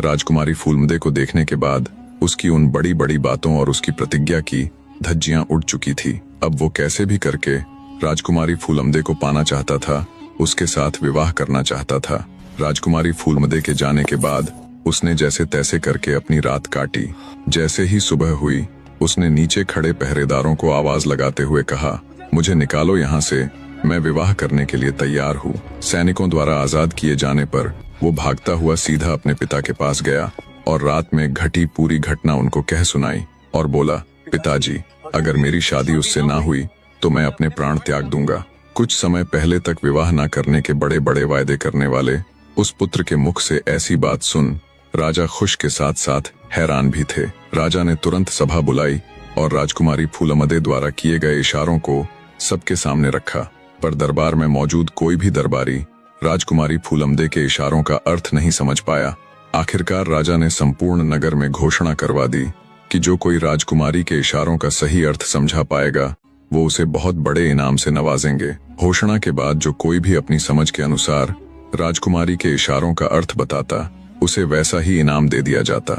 राजकुमारी फूलमदे को देखने के बाद उसकी उन बड़ी बड़ी बातों और उसकी प्रतिज्ञा की धज्जियां उड़ चुकी थी। अब वो कैसे भी करके राजकुमारी फूलमदे को पाना चाहता था, उसके साथ विवाह करना चाहता था। राजकुमारी फूलमदे के जाने के बाद उसने जैसे तैसे करके अपनी रात काटी। जैसे ही सुबह हुई, उसने नीचे खड़े पहरेदारों को आवाज लगाते हुए कहा, मुझे निकालो यहाँ से, मैं विवाह करने के लिए तैयार हूँ। सैनिकों द्वारा आजाद किए जाने पर वो भागता हुआ सीधा अपने पिता के पास गया और रात में घटी पूरी घटना उनको कह सुनाई और बोला, पिताजी, अगर मेरी शादी उससे ना हुई तो मैं अपने प्राण त्याग दूंगा। कुछ समय पहले तक विवाह न करने के बड़े बड़े वायदे करने वाले उस पुत्र के मुख से ऐसी बात सुन राजा खुश के साथ साथ हैरान भी थे। राजा ने तुरंत सभा बुलाई और राजकुमारी फूलमदे द्वारा किए गए इशारों को सबके सामने रखा, पर दरबार में मौजूद कोई भी दरबारी राजकुमारी फूलमदे के इशारों का अर्थ नहीं समझ पाया। आखिरकार राजा ने संपूर्ण नगर में घोषणा करवा दी कि जो कोई राजकुमारी के इशारों का सही अर्थ समझा पाएगा वो उसे बहुत बड़े इनाम से नवाजेंगे। घोषणा के बाद जो कोई भी अपनी समझ के अनुसार राजकुमारी के इशारों का अर्थ बताता, उसे वैसा ही इनाम दे दिया जाता।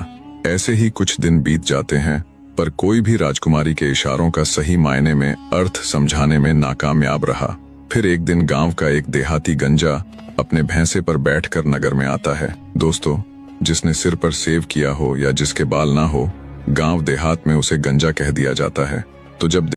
ऐसे ही कुछ दिन बीत जाते हैं, पर कोई भी राजकुमारी के इशारों का सही मायने में अर्थ समझाने में नाकामयाब रहा। फिर एक दिन गांव का एक देहाती गंजा अपने भैंसे पर बैठकर नगर में आता है। दोस्तों, जिसने सिर पर सेव किया हो या जिसके बाल ना हो, गांव देहात में उसे गंजा कह दिया जाता है। तो जब